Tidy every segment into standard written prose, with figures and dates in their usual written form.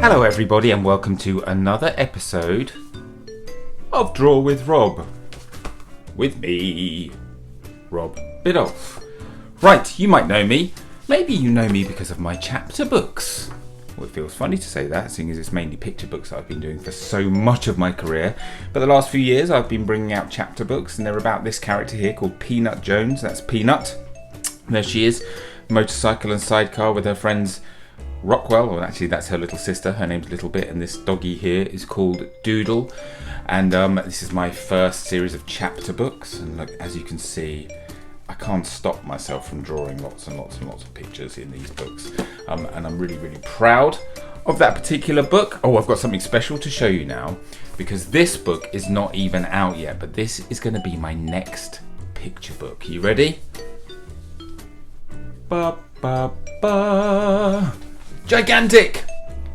Hello everybody and welcome to another episode of Draw with Rob. With me, Rob Biddulph. Right, you might know me. Maybe you know me because of my chapter books. Well, it feels funny to say that, seeing as it's mainly picture books that I've been doing for so much of my career. But the last few years I've been bringing out chapter books, and they're about this character here called Peanut Jones. That's Peanut. There she is, motorcycle and sidecar with her friends Rockwell, or actually that's her little sister, her name's Little Bit, and this doggy here is called Doodle. And this is my first series of chapter books, and look, as you can see, I can't stop myself from drawing lots and lots and lots of pictures in these books, and I'm really proud of that particular book. Oh, I've got something special to show you now, because this book is not even out yet, but this is going to be my next picture book. You ready? Ba ba ba. Gigantic!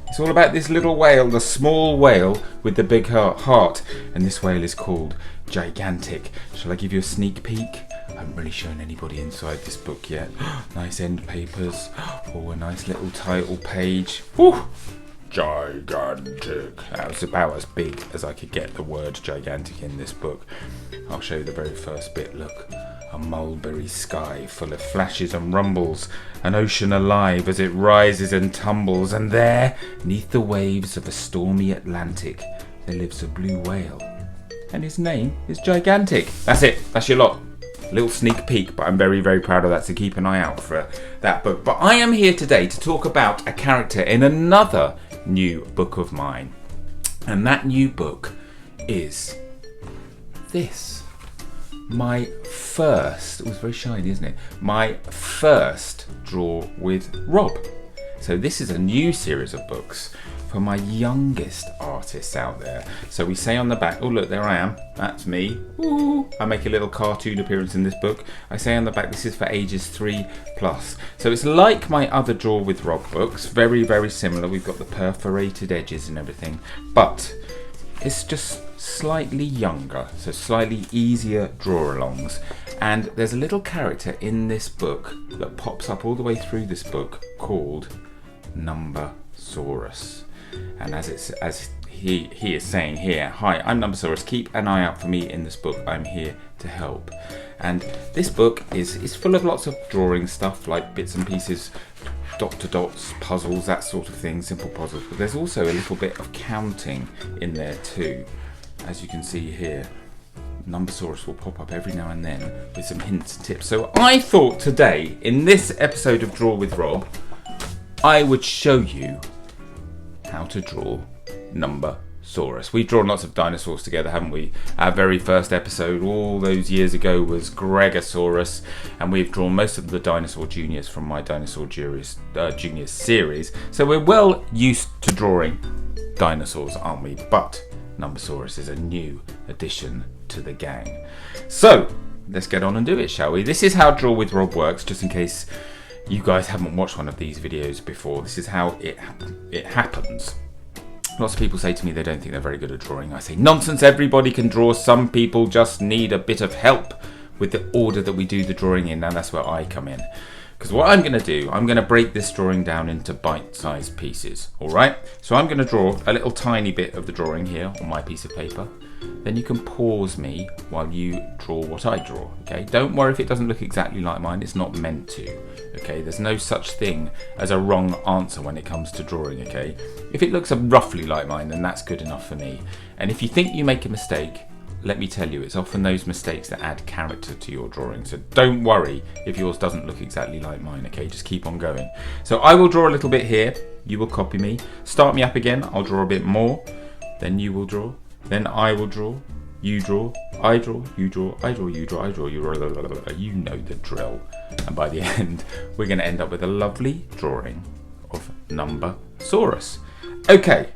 It's all about this little whale, the small whale with the big heart, and this whale is called Gigantic. Shall I give you a sneak peek? I haven't really shown anybody inside this book yet. Nice end papers. Oh, a nice little title page. Woo! Gigantic. That was about as big as I could get the word gigantic in this book. I'll show you the very first bit. Look. A mulberry sky full of flashes and rumbles, an ocean alive as it rises and tumbles, and there, neath the waves of a stormy Atlantic, there lives a blue whale, and his name is Gigantic. That's it, that's your lot. A little sneak peek, but I'm very proud of that, so keep an eye out for that book. But I am here today to talk about a character in another new book of mine, and that new book is this. My first, it was very shiny, isn't it? My first Draw with Rob. So this is a new series of books for my youngest artists out there. So we say on the back, oh look, there I am, that's me. Ooh, I make a little cartoon appearance in this book. I say on the back, this is for ages 3+. So it's like my other Draw with Rob books, very similar. We've got the perforated edges and everything, but it's just slightly younger, so slightly easier draw-alongs. And there's a little character in this book that pops up all the way through this book called Numbersaurus. And as he is saying here, hi, I'm Numbersaurus, keep an eye out for me in this book, I'm here to help. And this book is full of lots of drawing stuff, like bits and pieces, dot to dots, puzzles, that sort of thing, simple puzzles, but there's also a little bit of counting in there too. As you can see here, Numbersaurus will pop up every now and then with some hints and tips. So I thought today, in this episode of Draw with Rob, I would show you how to draw Numbersaurus. We've drawn lots of dinosaurs together, haven't we? Our very first episode all those years ago was Gregosaurus, and we've drawn most of the dinosaur juniors from my Dinosaur Juniors series. So we're well used to drawing dinosaurs, aren't we? But Numbersaurus is a new addition to the gang. So let's get on and do it, shall we? This is how Draw with Rob works, just in case you guys haven't watched one of these videos before. This is how it happens. Lots of people say to me they don't think they're very good at drawing. I say, nonsense, everybody can draw. Some people just need a bit of help with the order that we do the drawing in. Now that's where I come in. Because what I'm going to do, I'm going to break this drawing down into bite-sized pieces, alright? So I'm going to draw a little tiny bit of the drawing here on my piece of paper. Then you can pause me while you draw what I draw, okay? Don't worry if it doesn't look exactly like mine, it's not meant to, okay? There's no such thing as a wrong answer when it comes to drawing, okay? If it looks roughly like mine, then that's good enough for me. And if you think you make a mistake, let me tell you, it's often those mistakes that add character to your drawing. So don't worry if yours doesn't look exactly like mine, okay? Just keep on going. So I will draw a little bit here. You will copy me. Start me up again. I'll draw a bit more. Then you will draw. Then I will draw. You draw. I draw. You draw. I draw. You draw. I draw. You draw. You know the drill. And by the end, we're going to end up with a lovely drawing of Numbersaurus. Okay.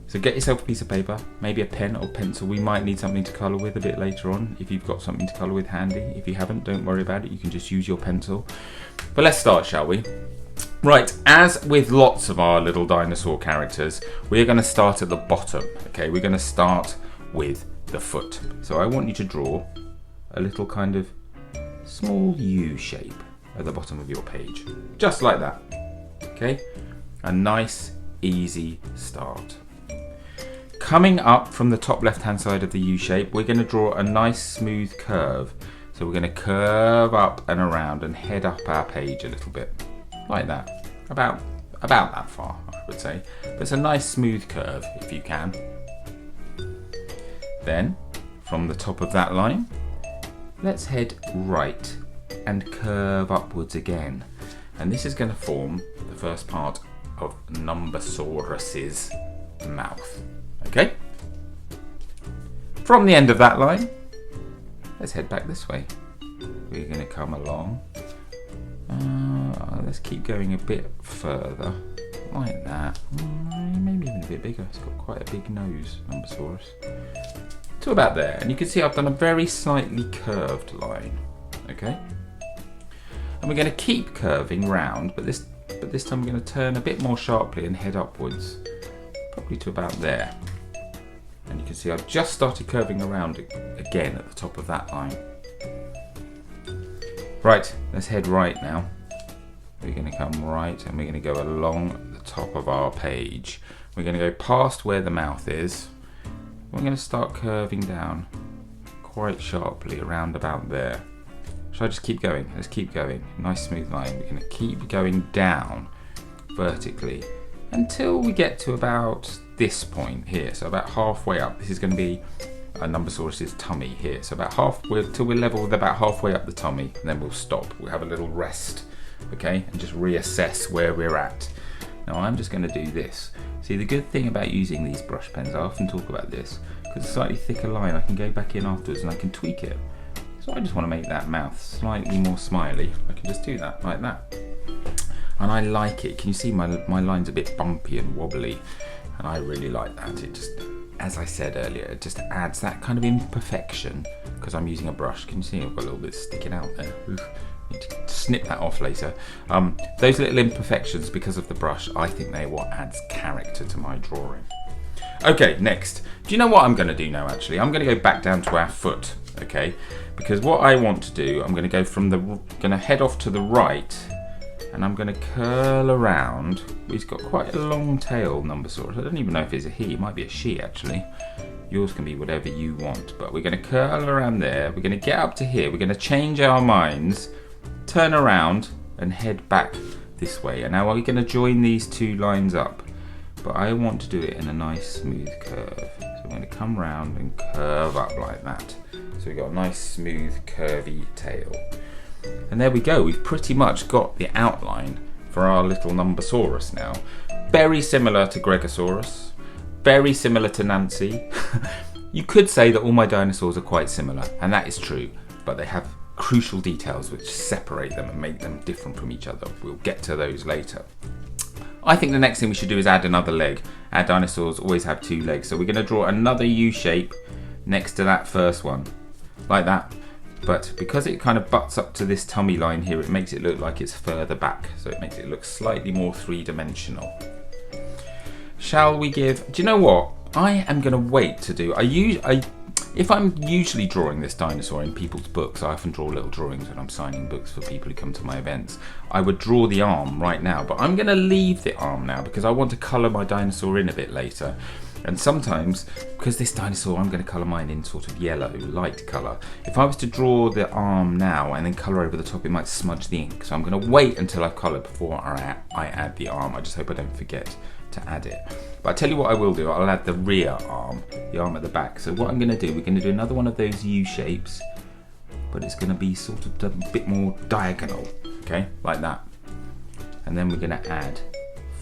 So get yourself a piece of paper, maybe a pen or pencil. We might need something to colour with a bit later on, if you've got something to colour with handy. If you haven't, don't worry about it, you can just use your pencil. But let's start, shall we? Right, as with lots of our little dinosaur characters, we're going to start at the bottom, okay? We're going to start with the foot. So I want you to draw a little kind of small U shape at the bottom of your page, just like that, okay? A nice easy start. Coming up from the top left hand side of the U shape, we're going to draw a nice smooth curve. So we're going to curve up and around and head up our page a little bit, like that, about that far I would say, but it's a nice smooth curve if you can. Then from the top of that line, let's head right and curve upwards again, and this is going to form the first part of Numbersaurus's mouth. Okay? From the end of that line, let's head back this way. We're going to come along. Let's keep going a bit further, like that. Maybe even a bit bigger. It's got quite a big nose, Numbersaurus. To about there, and you can see I've done a very slightly curved line. Okay? And we're going to keep curving round, but this time we're going to turn a bit more sharply and head upwards, probably to about there. And you can see I've just started curving around again at the top of that line. Right, let's head right now. We're going to come right and we're going to go along the top of our page. We're going to go past where the mouth is. We're going to start curving down quite sharply around about there. Shall I just keep going? Let's keep going. Nice smooth line. We're going to keep going down vertically until we get to about this point here. So about halfway up. This is going to be a Numbersaurus's tummy here. So about till we're level with about halfway up the tummy, and then we'll stop. We'll have a little rest, okay, and just reassess where we're at. Now I'm just going to do this. See, the good thing about using these brush pens, I often talk about this, because it's a slightly thicker line, I can go back in afterwards and I can tweak it. So I just want to make that mouth slightly more smiley. I can just do that, like that. And I like it. Can you see my line's a bit bumpy and wobbly? And I really like that. It just, as I said earlier, it just adds that kind of imperfection, because I'm using a brush. Can you see I've got a little bit sticking out there? Oof. Need to snip that off later. Those little imperfections, because of the brush, I think they're what adds character to my drawing. Okay, next. Do you know what I'm going to do now, actually? I'm going to go back down to our foot, okay? Because what I want to do, I'm going to go from going to head off to the right, and I'm going to curl around. He's got quite a long tail, Numbersaurus. I don't even know if it's a he. It might be a she, actually. Yours can be whatever you want, but we're going to curl around there. We're going to get up to here. We're going to change our minds, turn around, and head back this way. And now we're going to join these two lines up, but I want to do it in a nice smooth curve. So I'm going to come round and curve up like that. So we've got a nice smooth curvy tail. And there we go. We've pretty much got the outline for our little Numbersaurus now. Very similar to Gregosaurus. Very similar to Nancy. You could say that all my dinosaurs are quite similar, and that is true, but they have crucial details which separate them and make them different from each other. We'll get to those later. I think the next thing we should do is add another leg. Our dinosaurs always have two legs, so we're going to draw another U shape next to that first one, like that. But because it kind of butts up to this tummy line here, it makes it look like it's further back, so it makes it look slightly more three-dimensional. Shall we give... Do you know what? I am going to wait to do... If I'm usually drawing this dinosaur in people's books, I often draw little drawings when I'm signing books for people who come to my events. I would draw the arm right now, but I'm going to leave the arm now because I want to colour my dinosaur in a bit later. And sometimes, because this dinosaur, I'm going to colour mine in sort of yellow, light colour. If I was to draw the arm now and then colour over the top, it might smudge the ink. So I'm going to wait until I've coloured before I add the arm. I just hope I don't forget to add it. But I tell you what I will do, I'll add the rear arm, the arm at the back. So what I'm going to do, we're going to do another one of those U shapes, but it's going to be sort of a bit more diagonal, okay, like that. And then we're going to add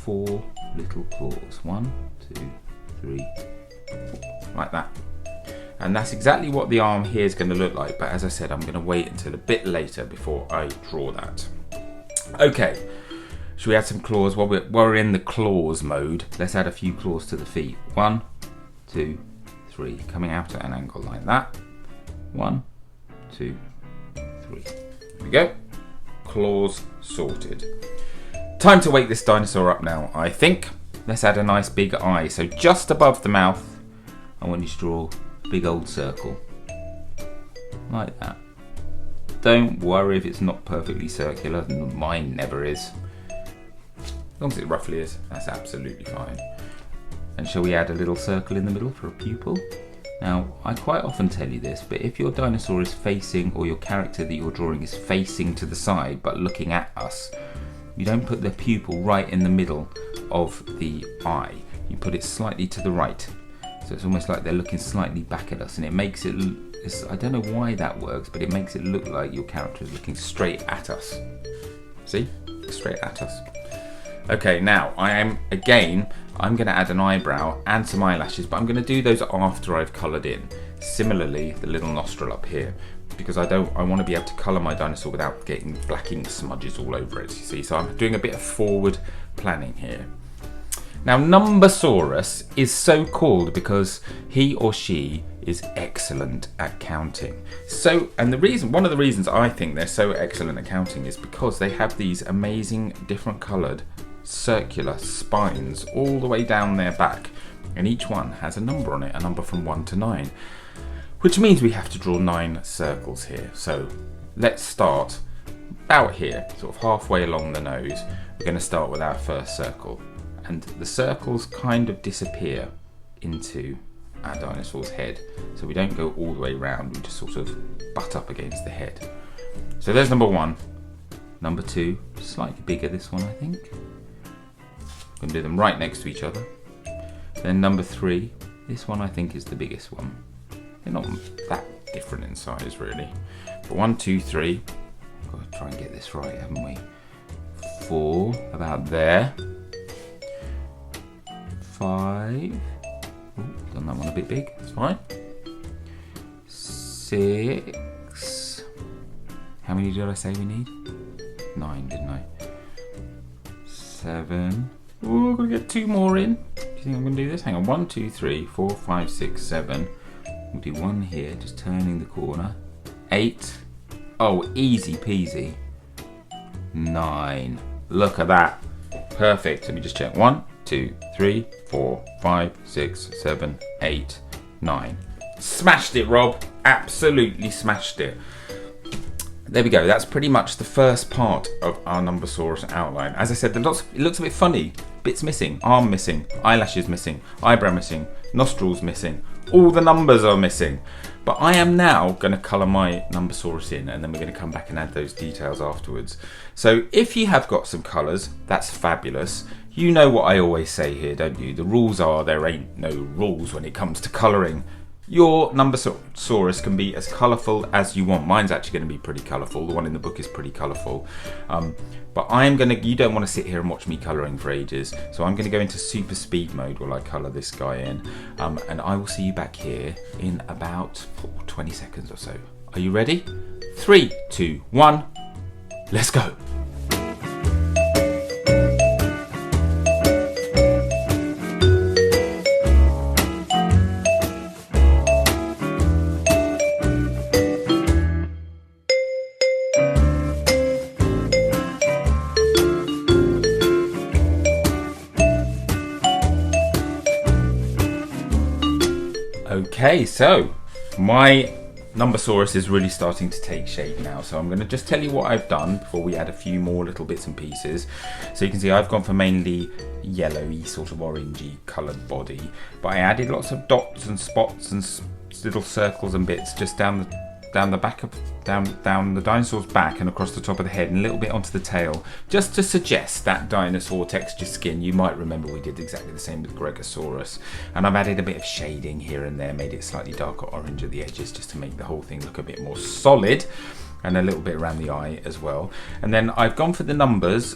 4 little claws, 1, 2, 3, 4, like that. And that's exactly what the arm here is going to look like, but as I said, I'm going to wait until a bit later before I draw that. Okay. Should we add some claws? While we're in the claws mode, let's add a few claws to the feet. 1, 2, 3. Coming out at an angle like that. 1, 2, 3. There we go. Claws sorted. Time to wake this dinosaur up now, I think. Let's add a nice big eye. So just above the mouth, I want you to draw a big old circle. Like that. Don't worry if it's not perfectly circular. Mine never is. As long as it roughly is, that's absolutely fine. And shall we add a little circle in the middle for a pupil? Now, I quite often tell you this, but if your dinosaur is facing, or your character that you're drawing is facing to the side but looking at us, you don't put the pupil right in the middle of the eye. You put it slightly to the right. So it's almost like they're looking slightly back at us, and it makes it, I don't know why that works, but it makes it look like your character is looking straight at us. See? Straight at us. Okay, now I'm going to add an eyebrow and some eyelashes, but I'm going to do those after I've coloured in. Similarly, the little nostril up here, because I want to be able to colour my dinosaur without getting black ink smudges all over it, you see. So I'm doing a bit of forward planning here. Now, Numbersaurus is so called because he or she is excellent at counting. And one of the reasons I think they're so excellent at counting is because they have these amazing different coloured circular spines all the way down their back, and each one has a number on it, a number from 1 to 9, which means we have to draw 9 circles here. So let's start about here, sort of halfway along the nose. We're going to start with our first circle, and the circles kind of disappear into our dinosaur's head, so we don't go all the way round, we just sort of butt up against the head. So there's number 1. Number 2, slightly bigger, this one I think. I'm going to do them right next to each other. Then number 3, this one I think is the biggest one. They're not that different in size really. But 1, 2, 3, got to try and get this right, haven't we? 4, about there. 5, done that one a bit big, that's fine. 6, how many did I say we need? 9, didn't I? 7, oh, I'm going to get 2 more in. Do you think I'm going to do this? Hang on, 1, 2, 3, 4, 5, 6, 7. We'll do 1 here, just turning the corner. 8, oh, easy peasy. 9, look at that. Perfect, let me just check. 1, 2, 3, 4, 5, 6, 7, 8, 9. Smashed it, Rob. Absolutely smashed it. There we go. That's pretty much the first part of our Numbersaurus outline. As I said, it looks a bit funny. Bits missing. Arm missing. Eyelashes missing. Eyebrow missing. Nostrils missing. All the numbers are missing. But I am now going to colour my Numbersaurus in, and then we're going to come back and add those details afterwards. So if you have got some colours, that's fabulous. You know what I always say here, don't you? The rules are there ain't no rules when it comes to colouring. Your Numbersaurus can be as colourful as you want. Mine's actually going to be pretty colourful. The one in the book is pretty colourful. But you don't want to sit here and watch me colouring for ages. So I'm going to go into super speed mode while I colour this guy in. And I will see you back here in about 20 seconds or so. Are you ready? 3, 2, 1, let's go. Okay, so my Numbersaurus is really starting to take shape now. So I'm going to just tell you what I've done before we add a few more little bits and pieces. So you can see I've gone for mainly yellowy, sort of orangey coloured body. But I added lots of dots and spots and little circles and bits just down the back of down the dinosaur's back and across the top of the head and a little bit onto the tail, just to suggest that dinosaur texture skin. You might remember we did exactly the same with Gregosaurus, and I've added a bit of shading here and there, made it slightly darker orange at the edges just to make the whole thing look a bit more solid, and a little bit around the eye as well. And then I've gone for the numbers,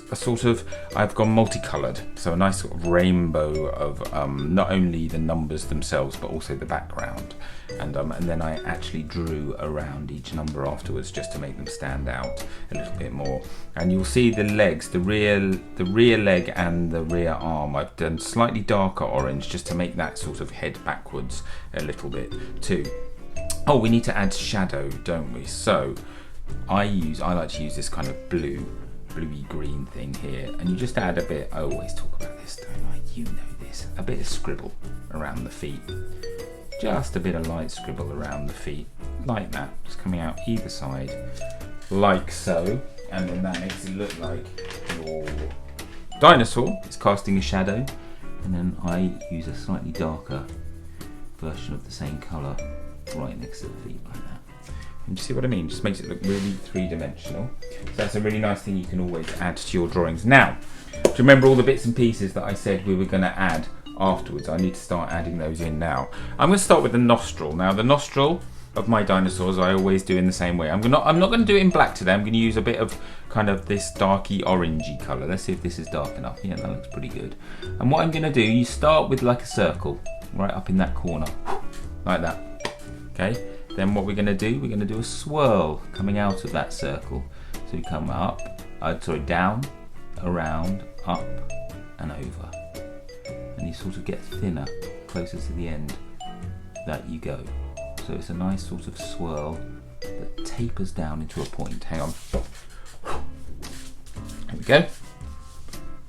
I've gone multicoloured, so a nice sort of rainbow of not only the numbers themselves but also the background. And then I actually drew around each number afterwards just to make them stand out a little bit more. And you'll see the legs, the rear leg and the rear arm, I've done slightly darker orange just to make that sort of head backwards a little bit too. Oh, we need to add shadow, don't we? So I like to use this kind of bluey green thing here, and you just add a bit, I always talk about this, don't I? You know this, a bit of scribble around the feet. Just a bit of light scribble around the feet, like that, just coming out either side, like so, and then that makes it look like dinosaur is casting a shadow, and then I use a slightly darker version of the same colour right next to the feet like that. And you see what I mean? Just makes it look really three-dimensional. So that's a really nice thing you can always add to your drawings. Now, do you remember all the bits and pieces that I said we were going to add afterwards? I need to start adding those in now. I'm going to start with the nostril. Now, the nostril of my dinosaurs I always do in the same way. I'm not going to do it in black today. I'm going to use a bit of kind of this darky orangey colour. Let's see if this is dark enough. Yeah, that looks pretty good. And what I'm going to do, you start with like a circle right up in that corner, like that. Okay. Then what we're going to do, we're going to do a swirl coming out of that circle. So you come up, down, around, up and over. And you sort of get thinner, closer to the end that you go. So it's a nice sort of swirl that tapers down into a point. Hang on. There we go.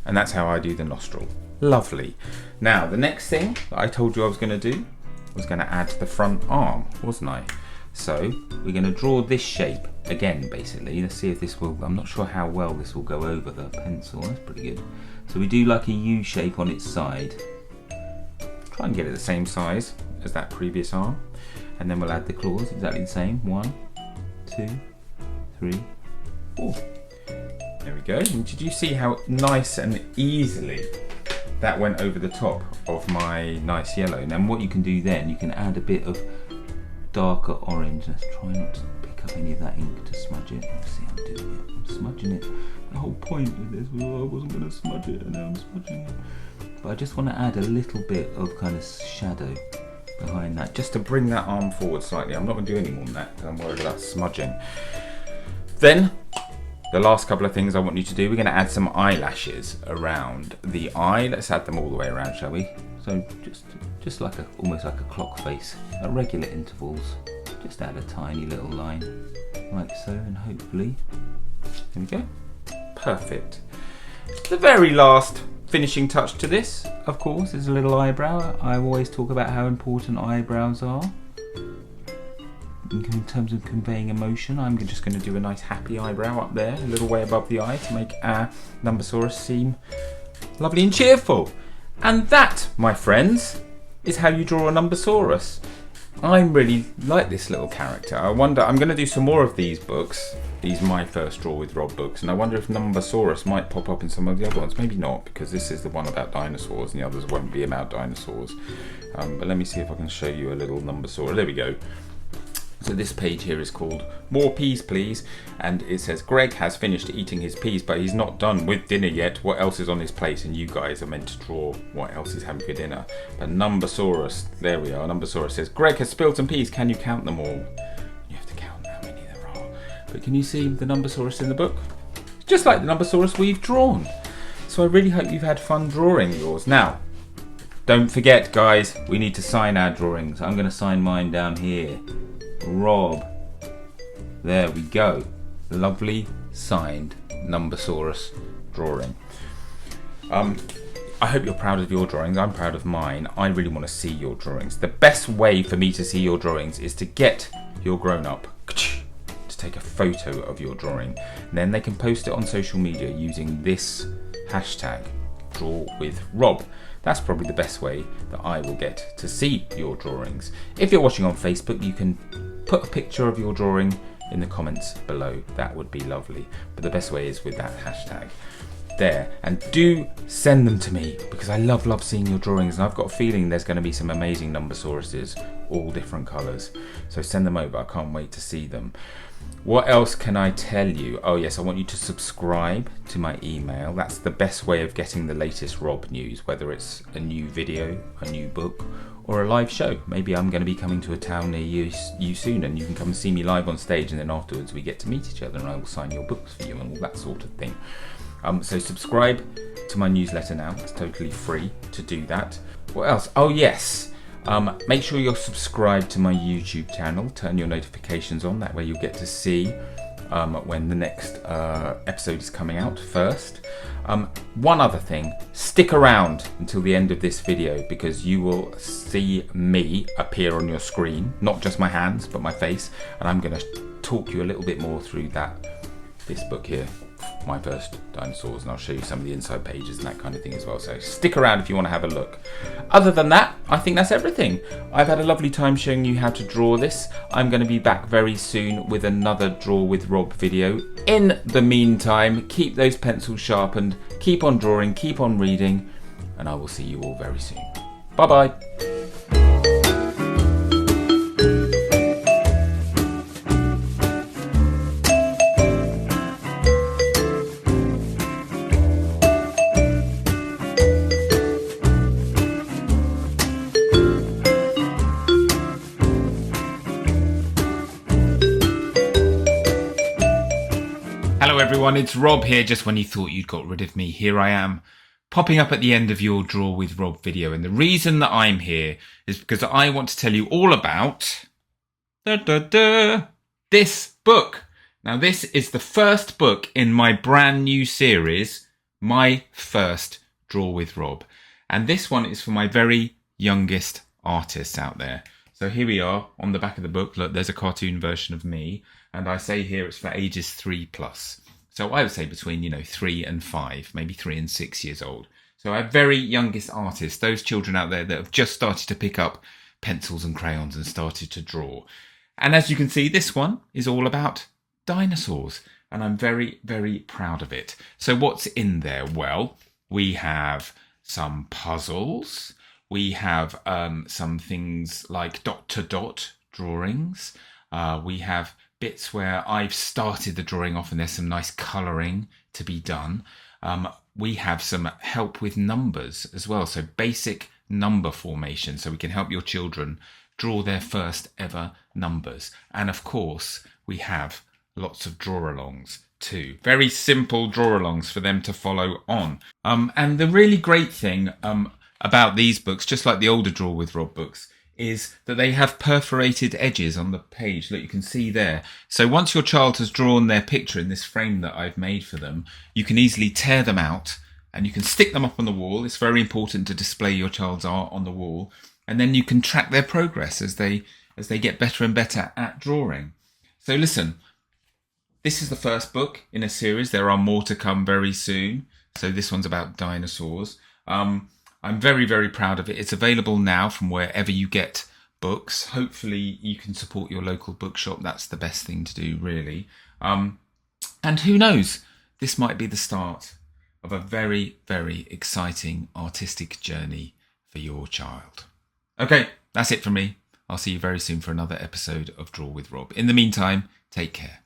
And that's how I do the nostril. Lovely. Now, the next thing that I told you I was going to do was going to add the front arm, wasn't I? So we're going to draw this shape again, basically. Let's see if this will, I'm not sure how well this will go over the pencil. That's pretty good. So we do like a U shape on its side. Try and get it the same size as that previous arm. And then we'll add the claws, exactly the same. 1, 2, 3, 4. There we go. And did you see how nice and easily that went over the top of my nice yellow? And then what you can do then, you can add a bit of darker orange. Let's try not to pick up any of that ink to smudge it. Let's see, I'm doing it. I'm smudging it. The whole point of this was I wasn't going to smudge it, and now I'm smudging it. But I just want to add a little bit of kind of shadow behind that, just to bring that arm forward slightly. I'm not going to do any more than that because I'm worried about smudging. Then the last couple of things I want you to do, we're going to add some eyelashes around the eye. Let's add them all the way around, shall we? So just like almost like a clock face at regular intervals. Just add a tiny little line like so, and hopefully there we go. Perfect. The very last finishing touch to this, of course, is a little eyebrow. I always talk about how important eyebrows are in terms of conveying emotion. I'm just going to do a nice happy eyebrow up there, a little way above the eye, to make our Numbersaurus seem lovely and cheerful. And that, my friends, is how you draw a Numbersaurus. I really like this little character. I wonder, I'm going to do some more of these books, these My First Draw with Rob books, and I wonder if Numbersaurus might pop up in some of the other ones. Maybe not, because this is the one about dinosaurs and the others won't be about dinosaurs. But let me see if I can show you a little Numbersaurus. There we go. So this page here is called More Peas Please, and it says Greg has finished eating his peas, but he's not done with dinner yet. What else is on his plate? And you guys are meant to draw what else he's having for dinner. But Numbersaurus, there we are. Numbersaurus says, Greg has spilled some peas. Can you count them all? You have to count how many there are. But can you see the Numbersaurus in the book? Just like the Numbersaurus we've drawn. So I really hope you've had fun drawing yours. Now, don't forget, guys, we need to sign our drawings. I'm going to sign mine down here. Rob. There we go. Lovely signed Numbersaurus drawing. I hope you're proud of your drawings. I'm proud of mine. I really want to see your drawings. The best way for me to see your drawings is to get your grown-up to take a photo of your drawing. And then they can post it on social media using this hashtag, #DrawWithRob. That's probably the best way that I will get to see your drawings. If you're watching on Facebook, you can put a picture of your drawing in the comments below. That would be lovely. But the best way is with that hashtag there. And do send them to me, because I love seeing your drawings, and I've got a feeling there's going to be some amazing Numbersauruses, all different colours. So send them over. I can't wait to see them. What else can I tell you? Oh yes, I want you to subscribe to my email. That's the best way of getting the latest Rob news, whether it's a new video, a new book, or a live show. Maybe I'm going to be coming to a town near you soon, and you can come and see me live on stage, and then afterwards we get to meet each other and I will sign your books for you and all that sort of thing. So subscribe to my newsletter now. It's totally free to do that. What else? Oh yes. Make sure you're subscribed to my YouTube channel. Turn your notifications on. That way you'll get to see when the next episode is coming out first. One other thing, stick around until the end of this video, because you will see me appear on your screen, not just my hands but my face, and I'm going to talk you a little bit more through this book here. my first dinosaurs, and I'll show you some of the inside pages and that kind of thing as well. So stick around if you want to have a look. Other than that, I think that's everything. I've had a lovely time showing you how to draw this. I'm going to be back very soon with another Draw with Rob video. In the meantime, keep those pencils sharpened, keep on drawing, keep on reading, and I will see you all very soon. Bye bye. Hello everyone, it's Rob here. Just when you thought you'd got rid of me, here I am, popping up at the end of your Draw with Rob video. And the reason that I'm here is because I want to tell you all about this book. Now this is the first book in my brand new series, My First Draw with Rob. And this one is for my very youngest artists out there. So here we are on the back of the book. Look, there's a cartoon version of me. And I say here it's for ages 3+. So I would say between, 3 and 5, maybe 3 and 6 years old. So our very youngest artists, those children out there that have just started to pick up pencils and crayons and started to draw. And as you can see, this one is all about dinosaurs. And I'm very, very proud of it. So what's in there? Well, we have some puzzles. We have some things like dot-to-dot drawings. We have bits where I've started the drawing off and there's some nice colouring to be done. We have some help with numbers as well. So basic number formation. So we can help your children draw their first ever numbers. And of course, we have lots of draw-alongs too. Very simple draw-alongs for them to follow on. And the really great thing about these books, just like the older Draw with Rob books, is that they have perforated edges on the page that you can see there. So once your child has drawn their picture in this frame that I've made for them, you can easily tear them out and you can stick them up on the wall. It's very important to display your child's art on the wall. And then you can track their progress as they get better and better at drawing. So listen, this is the first book in a series. There are more to come very soon. So this one's about dinosaurs. I'm very, very proud of it. It's available now from wherever you get books. Hopefully you can support your local bookshop. That's the best thing to do, really. And who knows, this might be the start of a very, very exciting artistic journey for your child. Okay, that's it from me. I'll see you very soon for another episode of Draw with Rob. In the meantime, take care.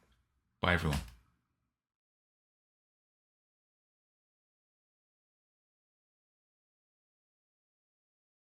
Bye, everyone.